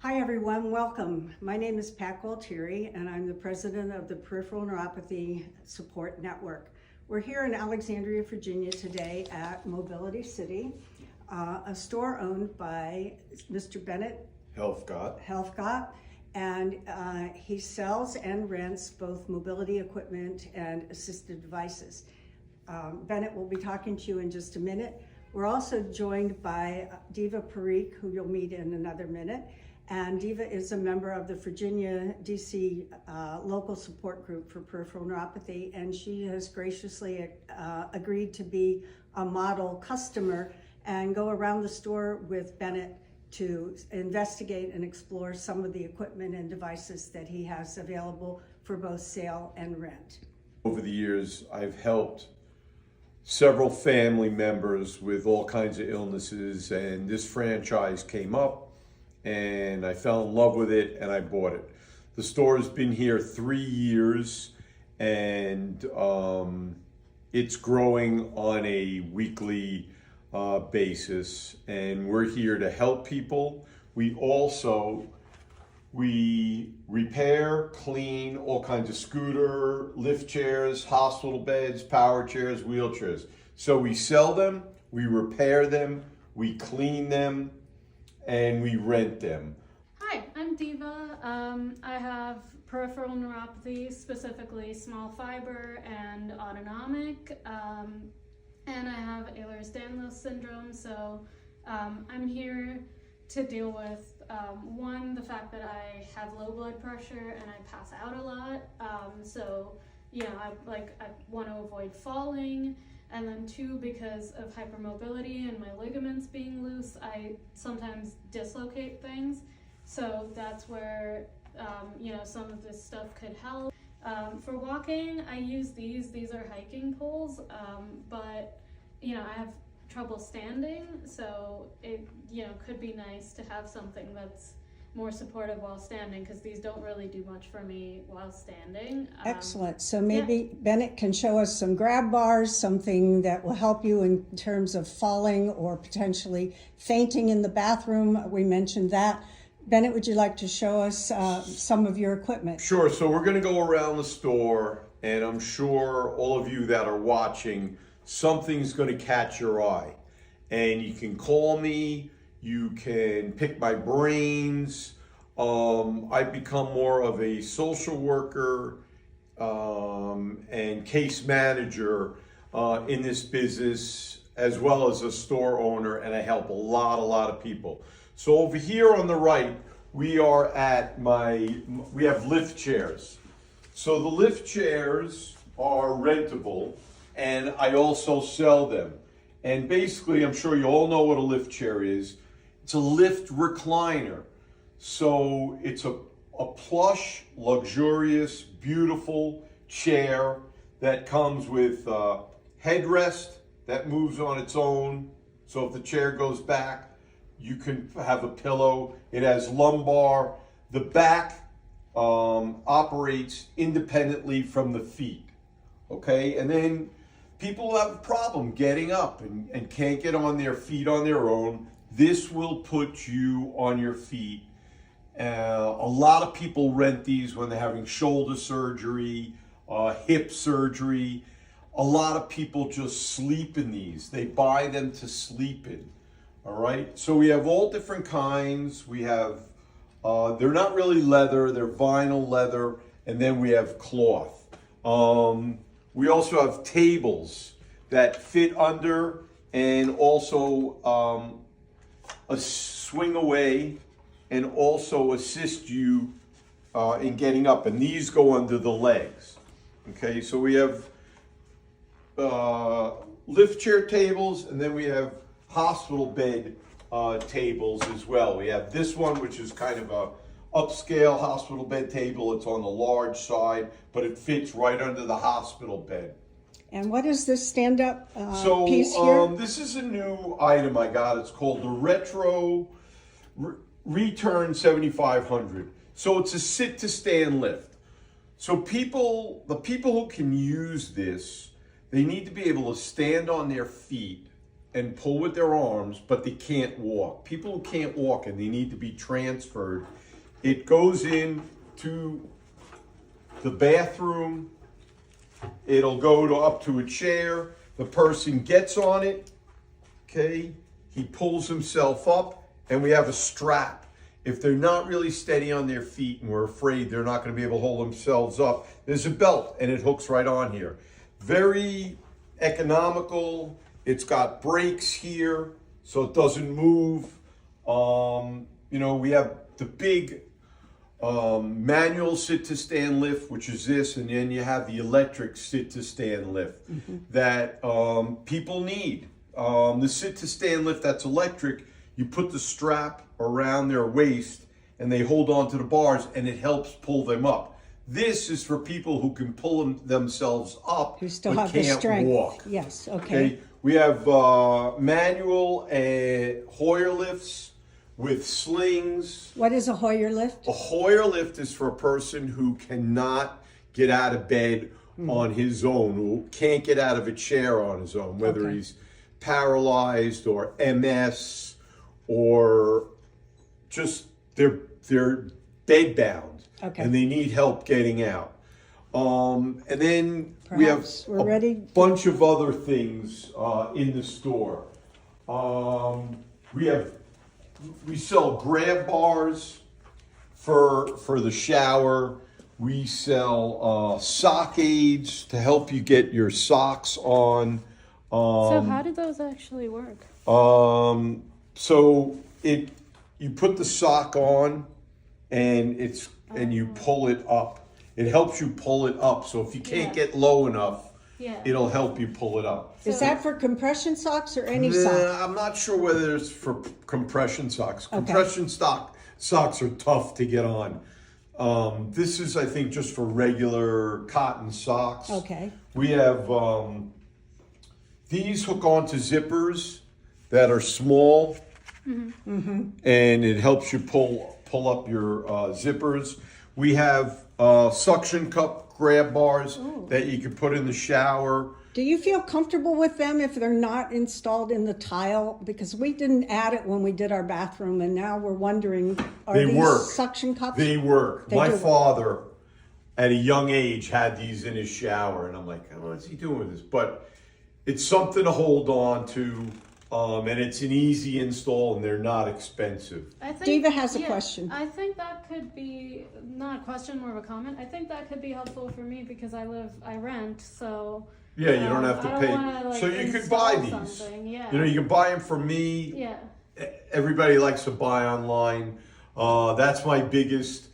Hi everyone, welcome. My name is Pat Gualtieri and I'm the president of the Peripheral Neuropathy Support Network. We're here in Alexandria, Virginia today at Mobility City, a store owned by Mr. Bennett Helfgott, and he sells and rents both mobility equipment and assistive devices. Bennett will be talking to you in just a minute. We're also joined by Diva Parikh, who you'll meet in another minute. And Diva is a member of the Virginia, DC local support group for peripheral neuropathy, and she has graciously agreed to be a model customer and go around the store with Bennett to investigate and explore some of the equipment and devices that he has available for both sale and rent. Over the years, I've helped several family members with all kinds of illnesses, and this franchise came up and I fell in love with it and I bought it. The store has been here 3 years and it's growing on a weekly basis, and we're here to help people. We repair, clean all kinds of scooter, lift chairs, hospital beds, power chairs, wheelchairs. So we sell them, we repair them, we clean them, and we rent them. Hi, I'm Diva. I have peripheral neuropathy, specifically small fiber and autonomic, and I have Ehlers-Danlos syndrome. So I'm here to deal with one, the fact that I have low blood pressure and I pass out a lot. I want to avoid falling. And then two, because of hypermobility and my ligaments being loose, I sometimes dislocate things. So that's where, some of this stuff could help. For walking, I use these. These are hiking poles, but, I have trouble standing. So it, could be nice to have something that's more supportive while standing, because these don't really do much for me while standing. Excellent. So maybe Bennett can show us some grab bars, something that will help you in terms of falling or potentially fainting in the bathroom. We mentioned that. Bennett, would you like to show us some of your equipment? Sure. So we're going to go around the store, and I'm sure all of you that are watching, something's going to catch your eye. And you can call me. You can pick my brains. I've become more of a social worker and case manager in this business, as well as a store owner, and I help a lot of people. So over here on the right, we have lift chairs. So the lift chairs are rentable, and I also sell them. And basically, I'm sure you all know what a lift chair is. It's a lift recliner. So it's a plush, luxurious, beautiful chair that comes with a headrest that moves on its own. So if the chair goes back, you can have a pillow. It has lumbar. The back operates independently from the feet. Okay, and then people have a problem getting up and can't get on their feet on their own. This will put you on your feet. A lot of people rent these when they're having shoulder surgery, hip surgery. A lot of people just sleep in these. They buy them to sleep in. All right. So we have all different kinds. We have, they're not really leather, they're vinyl leather, and then we have cloth. We also have tables that fit under and also a swing away and also assist you in getting up. And these go under the legs. Okay, so we have lift chair tables, and then we have hospital bed tables as well. We have this one, which is kind of a upscale hospital bed table. It's on the large side, but it fits right under the hospital bed. And what is this stand-up piece here? This is a new item I got. It's called the Retro Return 7500. So it's a sit-to-stand lift. So the people who can use this, they need to be able to stand on their feet and pull with their arms, but they can't walk. People who can't walk and they need to be transferred, it goes in to the bathroom. It'll go up to a chair. The person gets on it, okay? He pulls himself up, and we have a strap. If they're not really steady on their feet and we're afraid they're not going to be able to hold themselves up, there's a belt and it hooks right on here. Very economical. It's got brakes here so it doesn't move. We have the big manual sit-to-stand lift, which is this, and then you have the electric sit-to-stand lift that people need. The sit-to-stand lift that's electric, you put the strap around their waist and they hold on to the bars and it helps pull them up. This is for people who can pull themselves up Who still but have the can't strength. walk. Yes, okay. We have manual and Hoyer lifts with slings. What is a Hoyer lift? A Hoyer lift is for a person who cannot get out of bed on his own, who can't get out of a chair on his own, whether Okay. he's paralyzed or MS or just they're bedbound Okay. and they need help getting out. And then we have Perhaps we're a ready. bunch of other things in the store. We sell grab bars for the shower. We sell sock aids to help you get your socks on. So how do those actually work? So you put the sock on and you pull it up. It helps you pull it up. So if you can't Yeah. get low enough, Yeah. it'll help you pull it up. Is that for compression socks or any Nah, sock? I'm not sure whether it's for compression socks. Okay. Compression socks are tough to get on. This is, I think, just for regular cotton socks. Okay. We have these hook onto zippers that are small, and it helps you pull up your zippers. We have suction cup grab bars that you can put in the shower. Do you feel comfortable with them if they're not installed in the tile? Because we didn't add it when we did our bathroom, and now we're wondering, are They these work. suction cups? They work. They My do work. father, at a young age, had these in his shower, and I'm like, oh, what's he doing with this? But it's something to hold on to, and it's an easy install, and they're not expensive. I think, Diva has a question. I think that could be not a question, more of a comment. I think that could be helpful for me because I rent, so. Yeah, you don't have to I don't pay. wanna, like, So you could buy install these. something, yeah. You can buy them from me. Yeah. Everybody likes to buy online. That's my biggest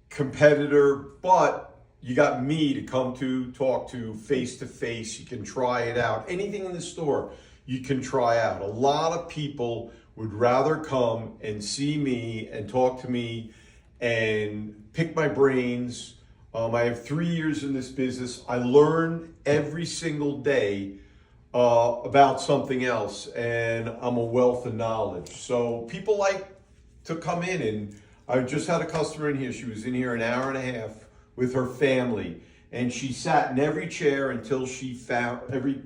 competitor, but you got me to come to, talk to face. You can try it out. Anything in the store, you can try out. A lot of people would rather come and see me and talk to me and pick my brains. I have 3 years in this business. I learn every single day about something else, and I'm a wealth of knowledge. So people like to come in, and I just had a customer in here. She was in here an hour and a half with her family, and she sat in every chair until she found every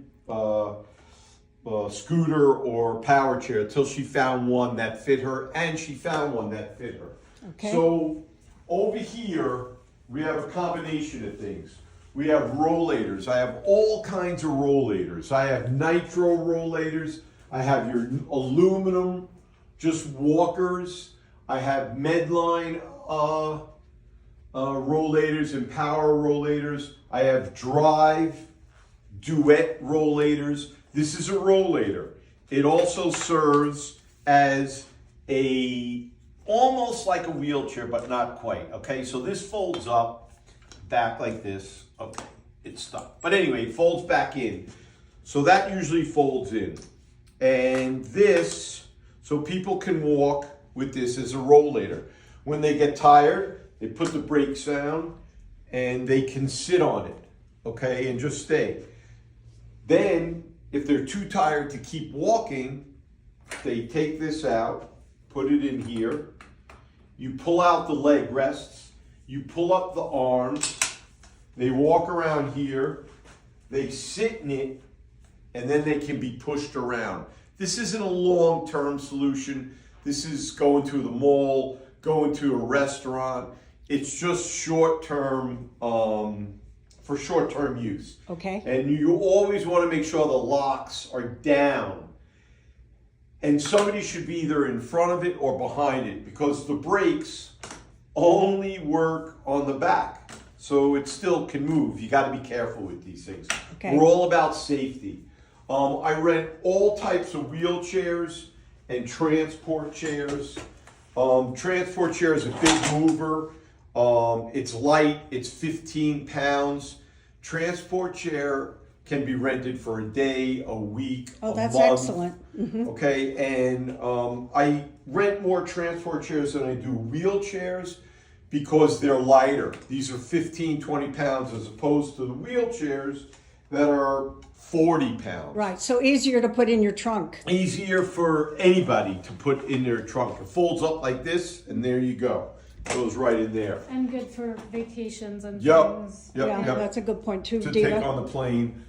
scooter or power chair until she found one that fit her, and she found one that fit her. Okay. So over here, we have a combination of things. We have rollators. I have all kinds of rollators. I have nitro rollators. I have your aluminum, just walkers. I have Medline rollators and power rollators. I have drive, duet rollators. This is a rollator. It also serves as almost like a wheelchair, but not quite. Okay, so this folds up back like this. Okay, it's stuck. But anyway, it folds back in. So that usually folds in. And this, so people can walk with this as a rollator. When they get tired, they put the brakes down and they can sit on it, okay, and just stay. Then, if they're too tired to keep walking, they take this out, put it in here. You pull out the leg rests. You pull up the arms. They walk around here. They sit in it, and then they can be pushed around. This isn't a long-term solution. This is going to the mall, going to a restaurant. It's just short-term, for short-term use. Okay. And you always want to make sure the locks are down. And somebody should be either in front of it or behind it, because the brakes only work on the back. So it still can move. You got to be careful with these things. Okay. We're all about safety. I rent all types of wheelchairs and transport chairs. Transport chair is a big mover. It's light, it's 15 pounds. Transport chair can be rented for a day, a week, Oh, a that's month. excellent. Mhm. Okay, and I rent more transport chairs than I do wheelchairs because they're lighter. These are 15, 20 pounds as opposed to the wheelchairs that are 40 pounds. Right, so easier to put in your trunk. Easier for anybody to put in their trunk. It folds up like this, and there you go. Goes right in there. And good for vacations and Yep, things. yep, Yeah, yep. that's a good point too, To take Dina. on the plane.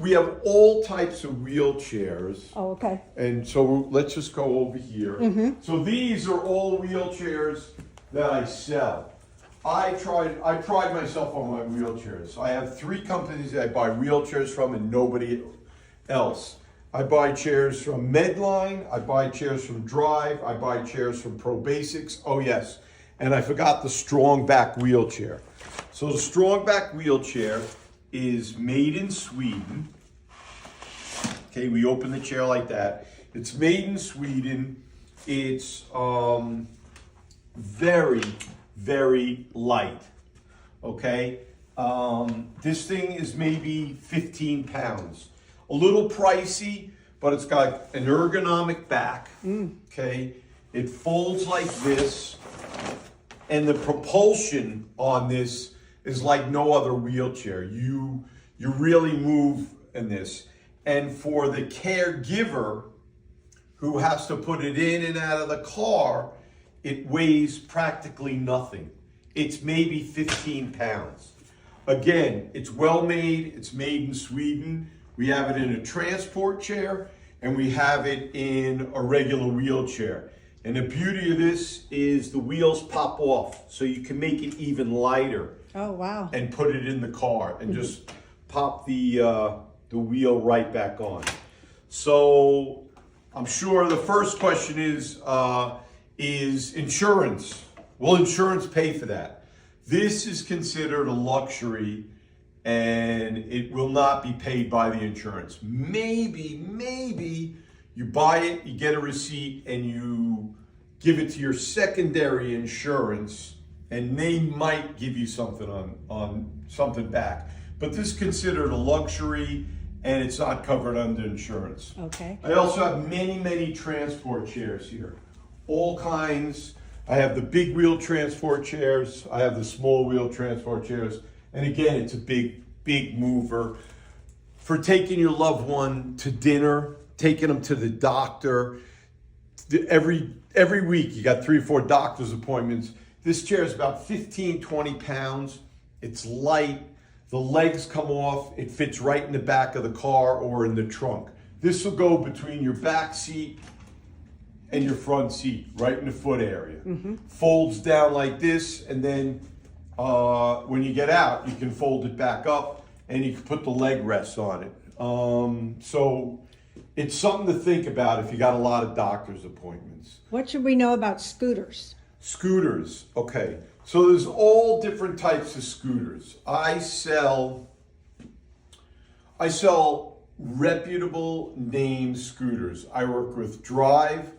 We have all types of wheelchairs. Oh, okay. And so let's just go over here. So these are all wheelchairs that I sell. I pride myself on my wheelchairs. I have 3 companies that I buy wheelchairs from and nobody else. I buy chairs from Medline, I buy chairs from Drive, I buy chairs from Pro Basics. Oh yes, and I forgot the strong back wheelchair. So the strong back wheelchair is made in Sweden. Okay, we open the chair like that. It's made in Sweden. It's very, very light. Okay, this thing is maybe 15 pounds. A little pricey, but it's got an ergonomic back. Okay, it folds like this, and the propulsion on this is like no other wheelchair. You really move in this. And for the caregiver who has to put it in and out of the car, it weighs practically nothing. It's maybe 15 pounds. Again, it's well made, it's made in Sweden. We have it in a transport chair and we have it in a regular wheelchair. And the beauty of this is the wheels pop off, so you can make it even lighter. Oh, wow. And put it in the car and just pop the wheel right back on. So I'm sure the first question is insurance. Will insurance pay for that? This is considered a luxury and it will not be paid by the insurance. Maybe you buy it, you get a receipt, and you give it to your secondary insurance, and they might give you something on something back. But this is considered a luxury, and it's not covered under insurance. Okay. I also have many transport chairs here, all kinds. I have the big wheel transport chairs. I have the small wheel transport chairs. And again, it's a big mover for taking your loved one to dinner, taking them to the doctor. Every week you got 3 or 4 doctor's appointments. This chair is about 15, 20 pounds. It's light. The legs come off. It fits right in the back of the car or in the trunk. This will go between your back seat and your front seat, right in the foot area. Folds down like this, and then when you get out, you can fold it back up and you can put the leg rests on it. So it's something to think about if you got a lot of doctor's appointments. What should we know about scooters? Scooters, okay. So there's all different types of scooters. I sell reputable name scooters. I work with Drive,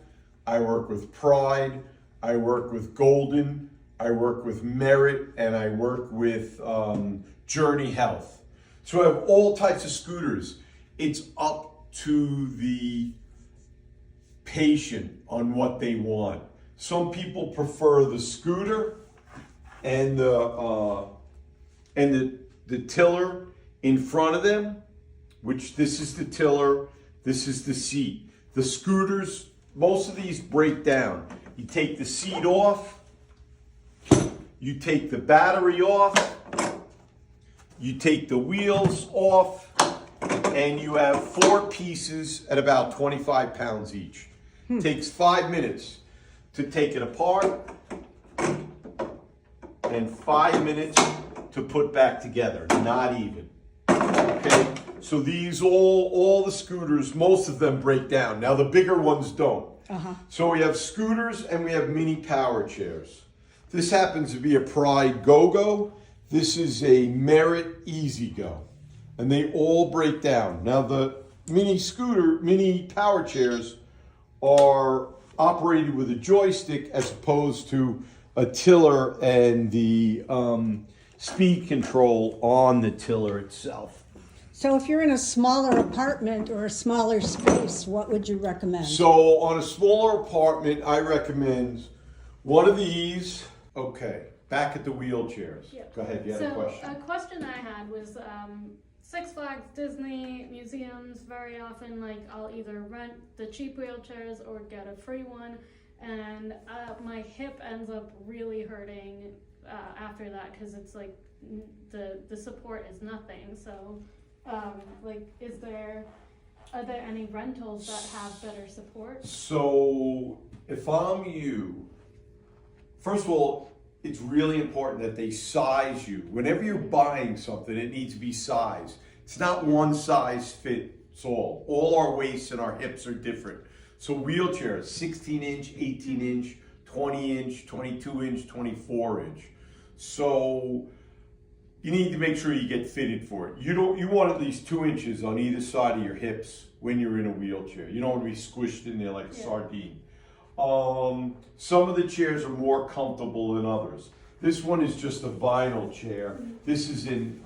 I work with Pride, I work with Golden, I work with Merit, and I work with Journey Health. So I have all types of scooters. It's up to the patient on what they want. Some people prefer the scooter and the tiller in front of them, which this is the tiller, this is the seat. The scooters, most of these break down. You take the seat off, you take the battery off, you take the wheels off, and you have 4 pieces at about 25 pounds each. Takes 5 minutes to take it apart and 5 minutes to put back together, not even. Okay, so these all the scooters, most of them break down. Now the bigger ones don't. So we have scooters and we have mini power chairs. This happens to be a Pride Go-Go. This is a Merit Easy Go. And they all break down. Now the mini power chairs are operated with a joystick as opposed to a tiller and the speed control on the tiller itself. So if you're in a smaller apartment or a smaller space, what would you recommend? So on a smaller apartment, I recommend one of these. Okay, back at the wheelchairs. Yeah. Go ahead, you had a question. So a question I had was Six Flags, Disney, museums, very often like I'll either rent the cheap wheelchairs or get a free one, and my hip ends up really hurting after that because it's like the support is nothing. So like are there any rentals that have better support? So if I'm you, first of all, it's really important that they size you. Whenever you're buying something, it needs to be sized. It's not one size fits all. All our waists and our hips are different. So wheelchairs, 16 inch, 18 inch, 20 inch, 22 inch, 24 inch. So you need to make sure you get fitted for it. You want at least 2 inches on either side of your hips when you're in a wheelchair. You don't want to be squished in there like a sardine. Some of the chairs are more comfortable than others. This one is just a vinyl chair. This is an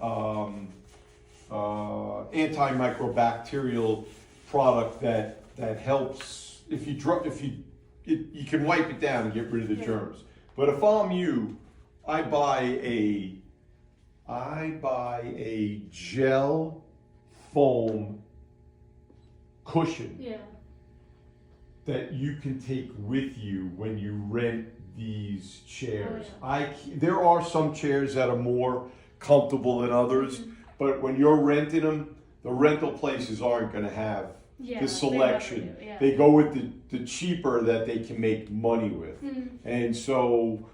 antimicrobacterial product that helps if you can wipe it down and get rid of the germs. But if I'm you, I buy a gel foam cushion. Yeah. That you can take with you when you rent these chairs. Oh, yeah. There are some chairs that are more comfortable than others, but when you're renting them, the rental places aren't going to have the selection. They go with the cheaper that they can make money with. And so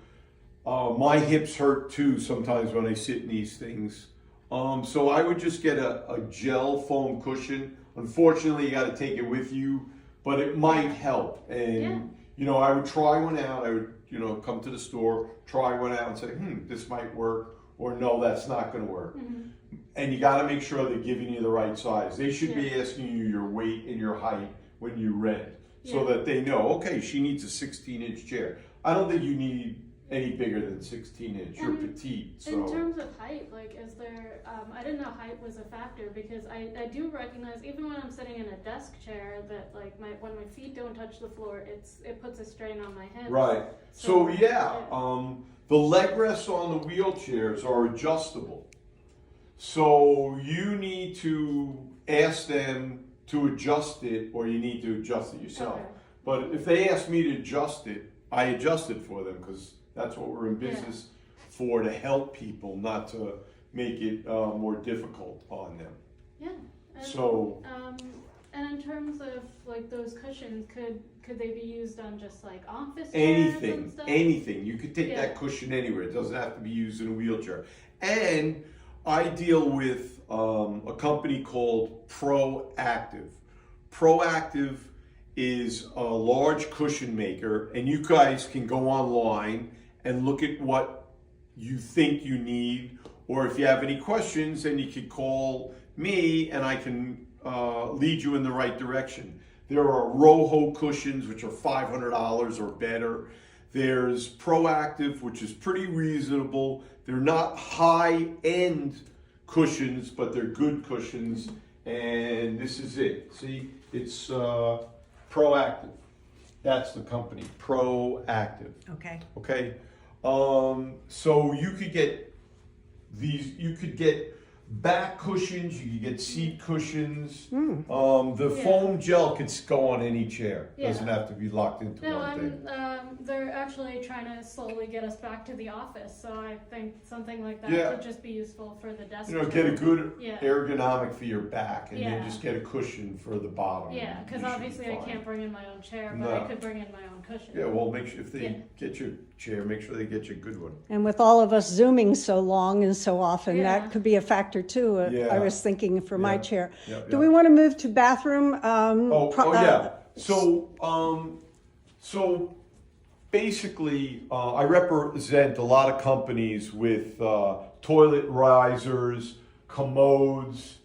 my hips hurt too sometimes when I sit in these things. So I would just get a gel foam cushion. Unfortunately, you got to take it with you. But it might help, and I would try one out. I would, come to the store, try one out, and say, this might work, or no, that's not going to work. And you got to make sure they're giving you the right size. They should be asking you your weight and your height when you rent, so that they know. Okay, she needs a 16-inch chair. I don't think you need any bigger than 16 inch. You're petite. So in terms of height, like, is there? I didn't know height was a factor because I do recognize even when I'm sitting in a desk chair that like when my feet don't touch the floor, it puts a strain on my hips. Right. So the leg rests on the wheelchairs are adjustable. So you need to ask them to adjust it, or you need to adjust it yourself. Okay. But if they ask me to adjust it, I adjust it for them because that's what we're in business for, to help people, not to make it more difficult on them. Yeah. And, so. And in terms of like those cushions, could they be used on just like office chairs Anything, and stuff? anything. You could take that cushion anywhere. It doesn't have to be used in a wheelchair. And I deal with a company called Proactive. Proactive is a large cushion maker, and you guys can go online and look at what you think you need, or if you have any questions, then you can call me and I can lead you in the right direction. There are Roho cushions, which are $500 or better. There's Proactive, which is pretty reasonable. They're not high-end cushions, but they're good cushions, and this is it. See, it's Proactive. That's the company, Proactive. Okay. Okay. So you could get these. You could get back cushions, you can get seat cushions. Hmm. The Yeah. foam gel could go on any chair. Yeah. Doesn't have to be locked into No, one thing. they're actually trying to slowly get us back to the office, so I think something like that Yeah. would just be useful for the desk. You know, get a good Yeah. ergonomic for your back, and Yeah. then just get a cushion for the bottom. Yeah, and because you should obviously be I fine. can't bring in my own chair, but I No. could bring in my own cushion. Yeah, well, make sure if they Yeah. get your chair, make sure they get you a good one. And with all of us Zooming so long and so often, Yeah. that could be a factor too. Yeah. I was thinking for my Yeah. chair. Yeah, Do yeah. we want to move to bathroom? Yeah. So basically, I represent a lot of companies with toilet risers, commodes,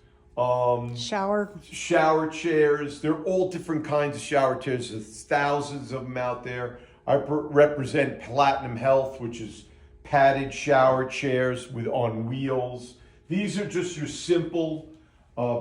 Shower. shower chairs. They're all different kinds of shower chairs. There's thousands of them out there. I represent Platinum Health, which is padded shower chairs on wheels. These are just your simple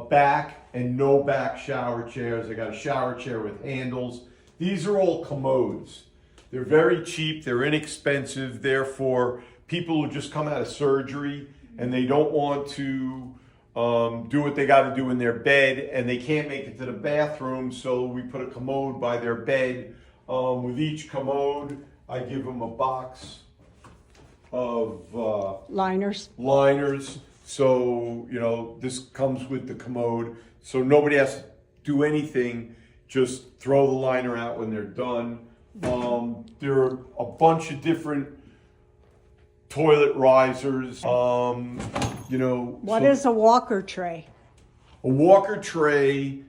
back and no back shower chairs. I got a shower chair with handles. These are all commodes. They're very cheap. They're inexpensive. Therefore, people who just come out of surgery and they don't want to do what they got to do in their bed and they can't make it to the bathroom, so we put a commode by their bed. With each commode, I give them a box of Liners. liners. So, you know, this comes with the commode. So nobody has to do anything. Just throw the liner out when they're done. There are a bunch of different toilet risers. You know. What is a walker tray? A walker tray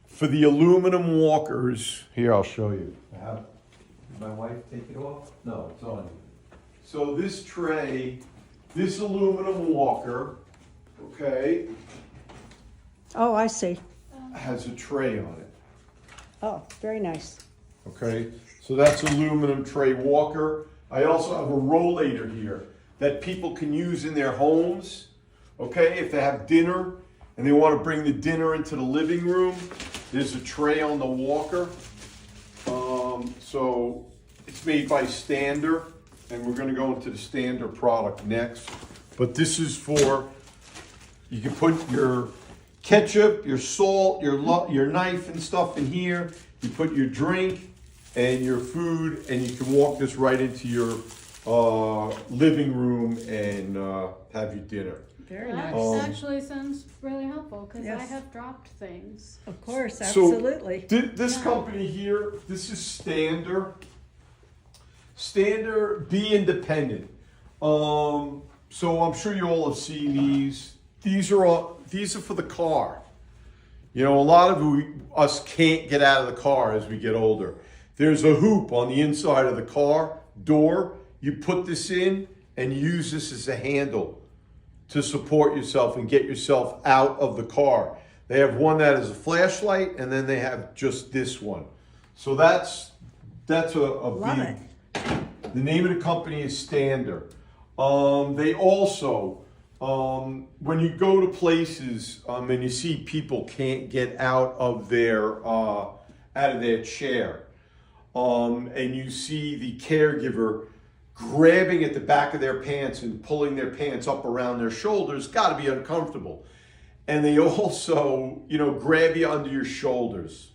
for the aluminum walkers. Here, I'll show you. Did my wife take it off? No, it's on. So this tray, this aluminum walker, okay, Oh, I see. has a tray on it. Oh, very nice. Okay, so that's aluminum tray walker. I also have a rollator here that people can use in their homes. Okay, if they have dinner and they want to bring the dinner into the living room, there's a tray on the walker. So it's made by Stander, and we're going to go into the Stander product next. But this is for, you can put your ketchup, your salt, your knife and stuff in here. You put your drink and your food, and you can walk this right into your living room and have your dinner. Very That nice. actually sounds really helpful because I Yes. have dropped things. Of course, So, absolutely. This company here, this is Stander. Stander, be independent. So I'm sure you all have seen these. These are for the car. You know, a lot of us can't get out of the car as we get older. There's a hoop on the inside of the car door. You put this in and use this as a handle to support yourself and get yourself out of the car. They have one that is a flashlight, and then they have just this one. So that's a Love big. it. The name of the company is Stander. They also, when you go to places and you see people can't get out of their chair, and you see the caregiver grabbing at the back of their pants and pulling their pants up around their shoulders, got to be uncomfortable. And they also, you know, grab you under your shoulders.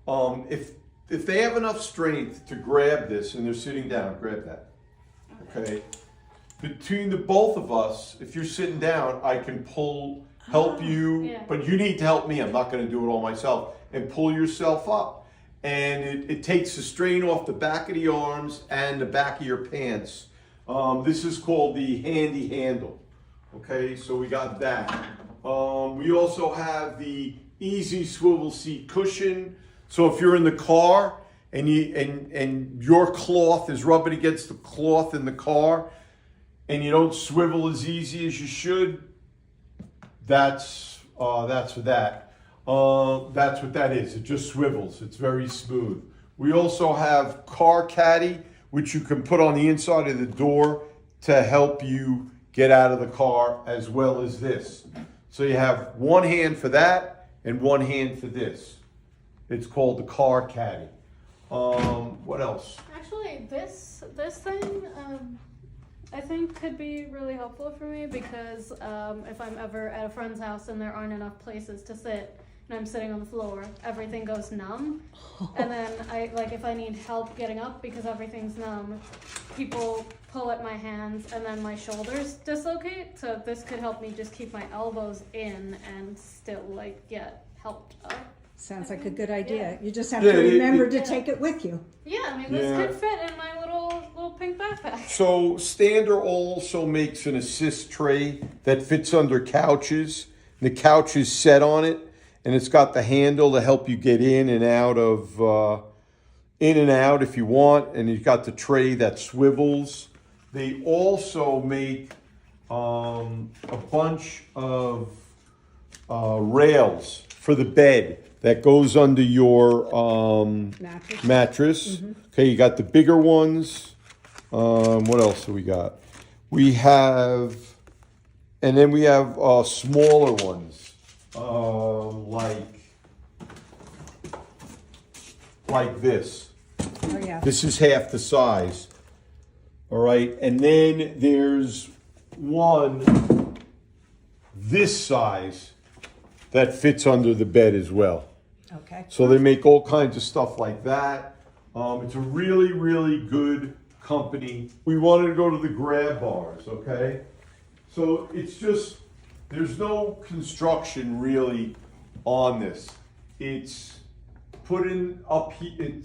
If they have enough strength to grab this and they're sitting down, grab that. Okay. Between the both of us, if you're sitting down, I can help you, yeah. but you need to help me. I'm not going to do it all myself. And pull yourself up. And it takes the strain off the back of the arms and the back of your pants. This is called the handy handle. Okay, so we got that. We also have the easy swivel seat cushion. So if you're in the car and your cloth is rubbing against the cloth in the car and you don't swivel as easy as you should, that's for that. That's what that is. It just swivels. It's very smooth. We also have car caddy, which you can put on the inside of the door to help you get out of the car, as well as this. So you have one hand for that and one hand for this. It's called the car caddy. What else? Actually, this thing, I think could be really helpful for me because if I'm ever at a friend's house and there aren't enough places to sit and I'm sitting on the floor, everything goes numb. And then if I need help getting up because everything's numb, people pull at my hands and then my shoulders dislocate. So this could help me just keep my elbows in and still get helped up. Sounds like a good idea. Yeah. You just have Yeah, to remember to yeah. take it with you. Yeah, I mean this Yeah. could fit in my little pink backpack. So Stander also makes an assist tray that fits under couches. The couch is set on it, and it's got the handle to help you get in and out if you want. And you've got the tray that swivels. They also make a bunch of rails for the bed that goes under your mattress. Okay, you got the bigger ones. What else do we got? We have smaller ones, like this. Oh, yeah. This is half the size. All right, and then there's one this size that fits under the bed as well. Okay. So they make all kinds of stuff like that. It's a really, really good company. We wanted to go to the grab bars, okay? So it's just, there's no construction really on this. It's put in up here,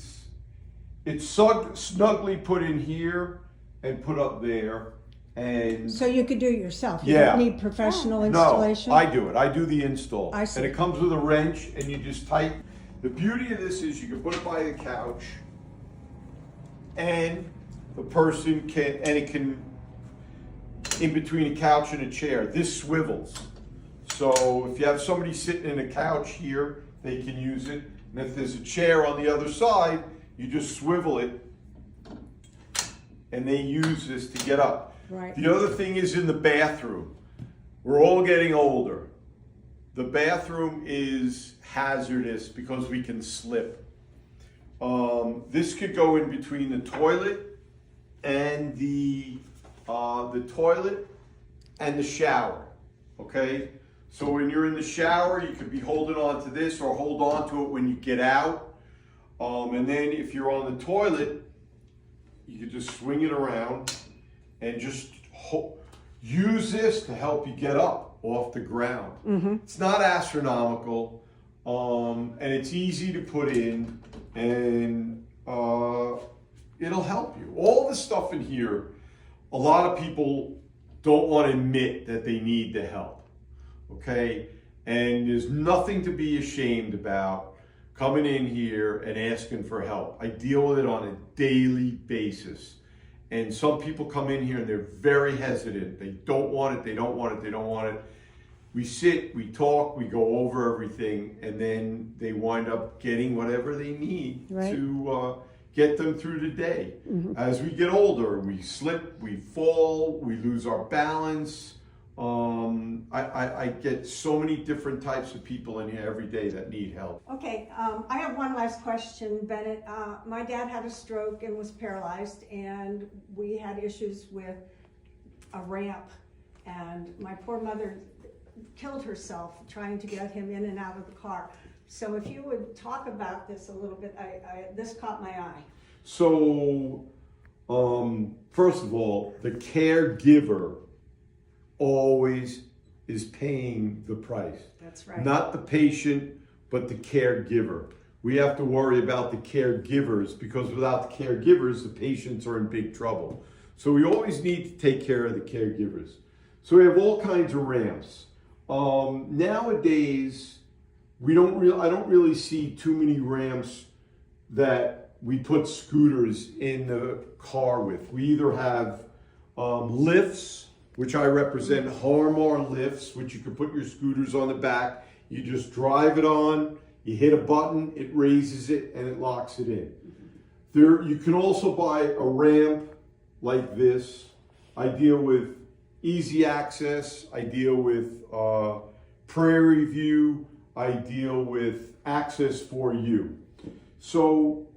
it's snugly put in here and put up there. And So you could do it yourself. You Yeah. don't need professional no, installation. I do it. I do the install. I see. And it comes with a wrench and you just tighten. The beauty of this is you can put it by the couch and the person can, in between a couch and a chair. This swivels. So if you have somebody sitting in a couch here, they can use it. And if there's a chair on the other side, you just swivel it and they use this to get up. Right. The other thing is in the bathroom. We're all getting older. The bathroom is hazardous because we can slip. This could go in between the toilet and the shower. Okay, so when you're in the shower, you could be holding on to this or hold on to it when you get out. And then if you're on the toilet, you could just swing it around and just use this to help you get up off the ground. It's not astronomical, and it's easy to put in, and it'll help you. All the stuff in here, a lot of people don't want to admit that they need the help, okay? And there's nothing to be ashamed about coming in here and asking for help. I deal with it on a daily basis. And some people come in here and they're very hesitant. They don't want it, they don't want it, they don't want it. We sit, we talk, we go over everything, and then they wind up getting whatever they need Right. to get them through the day. As we get older, we slip, we fall, we lose our balance. I get so many different types of people in here every day that need help. Okay, I have one last question, Bennett. My dad had a stroke and was paralyzed, and we had issues with a ramp, and my poor mother killed herself trying to get him in and out of the car. So if you would talk about this a little bit, this caught my eye. So, first of all, the caregiver always is paying the price. That's right. Not the patient, but the caregiver. We have to worry about the caregivers because without the caregivers, the patients are in big trouble. So we always need to take care of the caregivers. So we have all kinds of ramps. Nowadays, I don't really see too many ramps that we put scooters in the car with. We either have lifts, which I represent, Harmar lifts, which you can put your scooters on the back. You just drive it on, you hit a button, it raises it, and it locks it in. You can also buy a ramp like this. I deal with easy access, I deal with Prairie View, I deal with access for you. So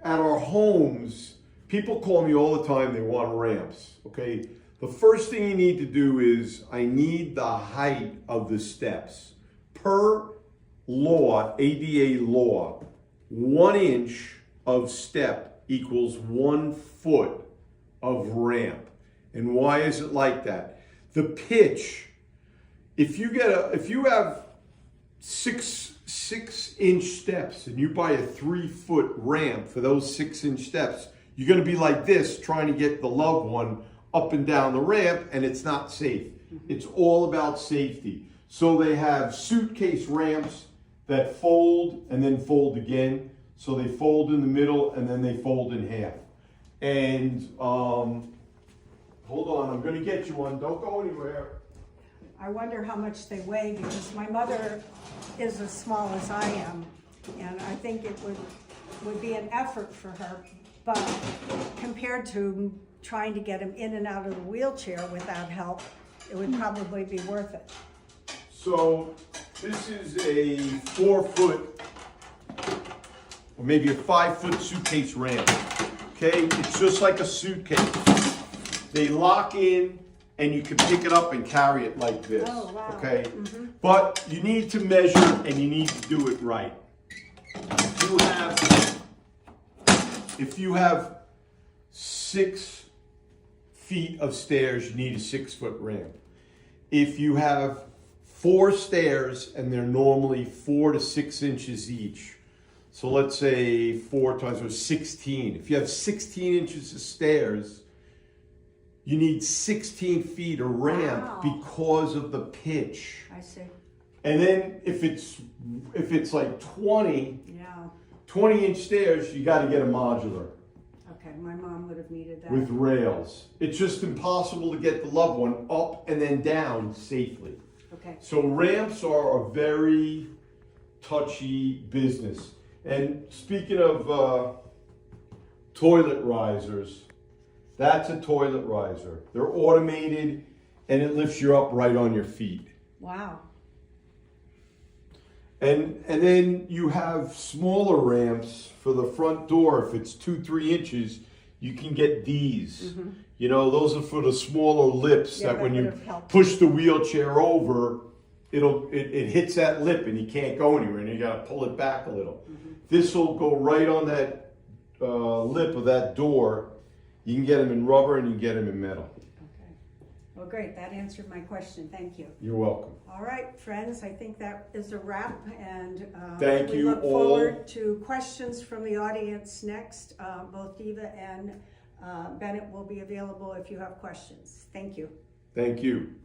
at our homes, People call me all the time, they want ramps, okay? The first thing you need to do is, I need the height of the steps. Per law, ADA law, 1 inch of step equals 1 foot of ramp. And why is it like that? The pitch, if you have six inch steps and you buy a 3 foot ramp for those 6 inch steps, you're gonna be like this trying to get the loved one up and down the ramp, and it's not safe. It's all about safety. So they have suitcase ramps that fold and then fold again. So they fold in the middle and then they fold in half. And hold on, I'm gonna get you one, don't go anywhere. I wonder how much they weigh, because my mother is as small as I am, and I think it would be an effort for her, but compared to trying to get him in and out of the wheelchair without help, it would probably be worth it. So this is a 4 foot, or maybe a 5 foot suitcase ramp, okay? It's just like a suitcase. They lock in, and you can pick it up and carry it like this, Oh, wow. okay? But you need to measure and you need to do it right. If you have 6 feet of stairs, you need a 6 foot ramp. If you have 4 stairs and they're normally 4 to 6 inches each, so let's say 4 times or 16. If you have 16 inches of stairs, you need 16 feet of ramp. Wow. Because of the pitch. I see. And then if it's like 20 inch stairs, you got to get a modular Okay, my mom would have needed that. with rails. It's just impossible to get the loved one up and then down safely. Okay. So ramps are a very touchy business. And speaking of toilet risers, that's a toilet riser. They're automated and it lifts you up right on your feet. Wow. And then you have smaller ramps for the front door. If it's 2-3 inches, you can get these. You know, those are for the smaller lips Yeah, that when that you would have helped. push the wheelchair over, it hits that lip and you can't go anywhere and you got to pull it back a little. This will go right on that lip of that door. You can get them in rubber and you can get them in metal. Okay. Well, great. That answered my question. Thank you. You're welcome. All right, friends, I think that is a wrap, and Thank we you look all. forward to questions from the audience next. Both Diva and Bennett will be available if you have questions. Thank you. Thank you.